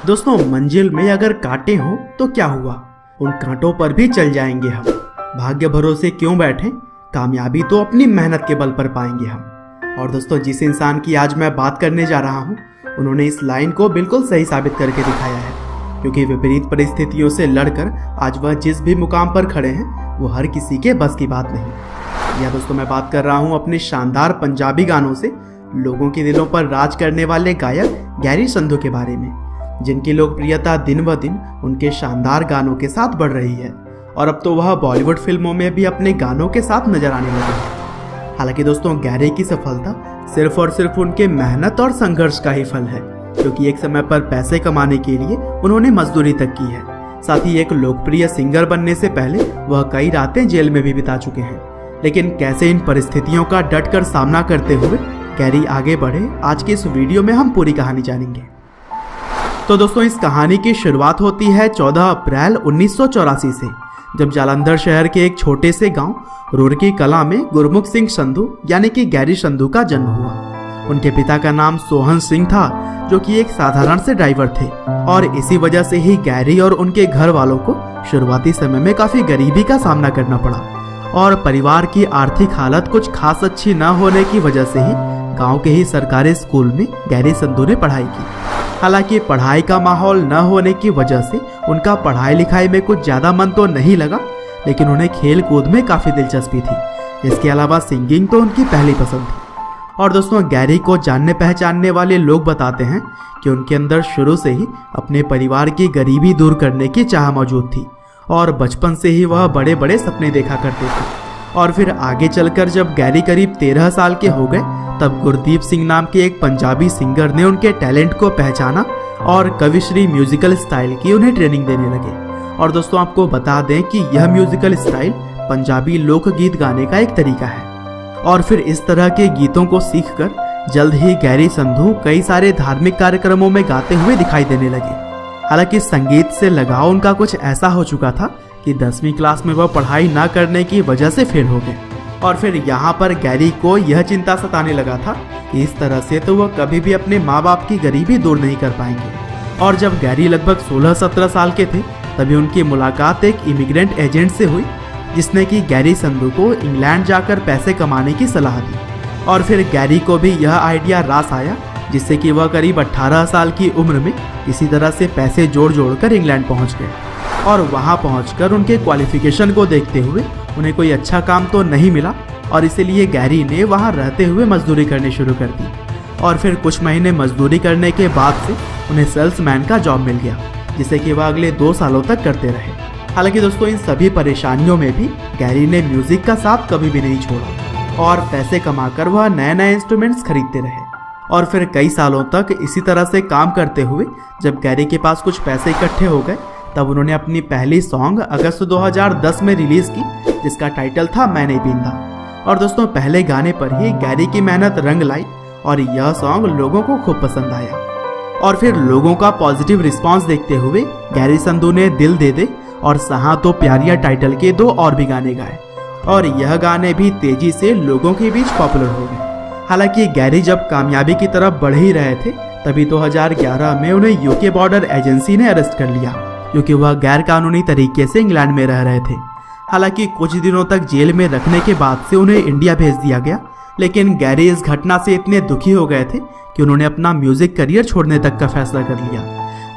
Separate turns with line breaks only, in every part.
दोस्तों, मंजिल में अगर कांटे हो तो क्या हुआ, उन कांटों पर भी चल जाएंगे हम। भाग्य भरोसे क्यों बैठे, कामयाबी तो अपनी मेहनत के बल पर पाएंगे हम। और दोस्तों, जिस इंसान की आज मैं बात करने जा रहा हूँ, उन्होंने इस लाइन को बिल्कुल सही साबित करके दिखाया है, क्योंकि विपरीत परिस्थितियों से लड़कर आज वह जिस भी मुकाम पर खड़े हैं वो हर किसी के बस की बात नहीं। या दोस्तों, मैं बात कर रहा हूँ अपने शानदार पंजाबी गानों से लोगों के दिलों पर राज करने वाले गायक गैरी संधू के बारे में, जिनकी लोकप्रियता दिन ब दिन उनके शानदार गानों के साथ बढ़ रही है। और अब तो वह बॉलीवुड फिल्मों में भी अपने गानों के साथ नजर आने लगे हैं। हालांकि दोस्तों, गैरी की सफलता सिर्फ और सिर्फ उनके मेहनत और संघर्ष का ही फल है, क्योंकि एक समय पर पैसे कमाने के लिए उन्होंने मजदूरी तक की है। साथ ही एक लोकप्रिय सिंगर बनने से पहले वह कई रातें जेल में भी बिता चुके हैं। लेकिन कैसे इन परिस्थितियों का डटकर सामना करते हुए गैरी आगे बढ़े, आज के इस वीडियो में हम पूरी कहानी जानेंगे। तो दोस्तों, इस कहानी की शुरुआत होती है 14 अप्रैल 1984 से, जब जालंधर शहर के एक छोटे से गांव रुड़की कला में गुरमुख सिंह संधू यानी कि गैरी संधू का जन्म हुआ। उनके पिता का नाम सोहन सिंह था, जो कि एक साधारण से ड्राइवर थे, और इसी वजह से ही गैरी और उनके घर वालों को शुरुआती समय में काफी गरीबी का सामना करना पड़ा। और परिवार की आर्थिक हालत कुछ खास अच्छी न होने की वजह से ही गांव के ही सरकारी स्कूल में गैरी संधू ने पढ़ाई की। हालांकि पढ़ाई का माहौल न होने की वजह से उनका पढ़ाई लिखाई में कुछ ज्यादा मन तो नहीं लगा, लेकिन उन्हें खेल कूद में काफी दिलचस्पी थी। इसके अलावा सिंगिंग तो उनकी पहली पसंद थी। और दोस्तों, गैरी को जानने पहचानने वाले लोग बताते हैं कि उनके अंदर शुरू से ही अपने परिवार की गरीबी दूर करने की चाह मौजूद थी, और बचपन से ही वह बड़े बड़े सपने देखा करते थे। और फिर आगे चलकर जब गैरी करीब 13 साल के हो गए, तब गुरदीप सिंह नाम के एक पंजाबी सिंगर ने उनके टैलेंट को पहचाना और कविश्री म्यूजिकल स्टाइल की उन्हें ट्रेनिंग देने लगे। और दोस्तों, आपको बता दें कि यह म्यूजिकल स्टाइल पंजाबी लोकगीत गाने का एक तरीका है। और फिर इस तरह के गीतों को सीखकर जल्द ही गैरी संधू कई सारे धार्मिक कार्यक्रमों में गाते हुए दिखाई देने लगे। हालांकि संगीत से लगाव उनका कुछ ऐसा हो चुका था कि 10वीं क्लास में वह पढ़ाई न करने की वजह से फेल हो गए। और फिर यहाँ पर गैरी को यह चिंता सताने लगा था कि इस तरह से तो वह कभी भी अपने माँ बाप की गरीबी दूर नहीं कर पाएंगे। और जब गैरी लगभग 16-17 साल के थे, तभी उनकी मुलाकात एक इमिग्रेंट एजेंट से हुई, जिसने कि गैरी संधू को इंग्लैंड जाकर पैसे कमाने की सलाह दी। और फिर गैरी को भी यह आइडिया रास आया, जिससे कि वह करीब 18 साल की उम्र में किसी तरह से पैसे जोड़ कर इंग्लैंड पहुंच गए। और वहां पहुंचकर उनके क्वालिफिकेशन को देखते हुए उन्हें कोई अच्छा काम तो नहीं मिला, और इसीलिए गैरी ने वहां रहते हुए मजदूरी करनी शुरू कर दी। और फिर कुछ महीने मजदूरी करने के बाद से उन्हें सेल्समैन का जॉब मिल गया, जिसे कि वह अगले 2 सालों तक करते रहे। हालांकि दोस्तों, इन सभी परेशानियों में भी गैरी ने म्यूजिक का साथ कभी भी नहीं छोड़ा, और पैसे कमाकर वह नए नए इंस्ट्रूमेंट्स खरीदते रहे। और फिर कई सालों तक इसी तरह से काम करते हुए जब गैरी के पास कुछ पैसे इकट्ठे हो गए, तब उन्होंने अपनी पहली सॉन्ग अगस्त 2010 में रिलीज की, जिसका टाइटल था मैं नहीं पींदा। और दोस्तों, पहले गाने पर ही गैरी की मेहनत रंग लाई, और यह सॉन्ग लोगों को खूब पसंद आया। और फिर लोगों का पॉजिटिव रिस्पांस देखते हुए गैरी संधू ने दिल दे दे और सहा तो प्यारिया टाइटल के 2 और भी गाने गाए, और यह गाने भी तेजी से लोगों के बीच पॉपुलर हो गए। हालांकि गैरी जब कामयाबी की तरफ बढ़ ही रहे थे, तभी 2011 में उन्हें यूके बॉर्डर एजेंसी ने अरेस्ट कर लिया, क्योंकि वह गैर कानूनी तरीके से इंग्लैंड में रह रहे थे। हालांकि कुछ दिनों तक जेल में रखने के बाद से उन्हें इंडिया भेज दिया गया, लेकिन गैरी इस घटना से इतने दुखी हो गए थे कि उन्होंने अपना म्यूजिक करियर छोड़ने तक का फैसला कर लिया।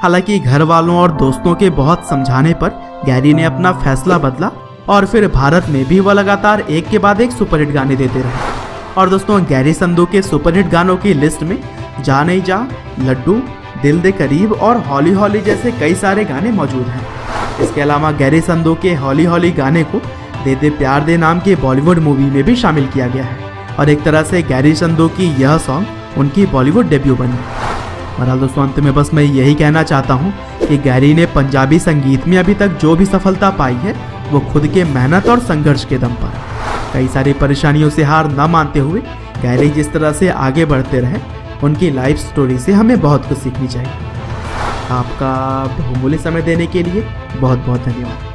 हालांकि घर वालों और दोस्तों के बहुत समझाने पर गैरी ने अपना फैसला बदला, और फिर भारत में भी वह लगातार एक के बाद एक सुपरहिट गाने देते रहे। और दोस्तों, गैरी संधू के सुपरहिट गानों की लिस्ट में जा नहीं जा, लड्डू, दिल दे करीब और हौली हौली जैसे कई सारे गाने मौजूद हैं। इसके अलावा गैरी संधू के हौली हौली गाने को दे दे प्यार दे नाम के बॉलीवुड मूवी में भी शामिल किया गया है, और एक तरह से गैरी संधू की यह सॉन्ग उनकी बॉलीवुड डेब्यू बनी। बहरहाल दोस्तों, अंत में बस मैं यही कहना चाहता हूँ कि गैरी ने पंजाबी संगीत में अभी तक जो भी सफलता पाई है, वो खुद के मेहनत और संघर्ष के दम पर। कई सारी परेशानियों से हार न मानते हुए गैरी जिस तरह से आगे बढ़ते रहे, उनकी लाइफ स्टोरी से हमें बहुत कुछ सीखनी चाहिए। आपका बहुमूल्य समय देने के लिए बहुत बहुत धन्यवाद।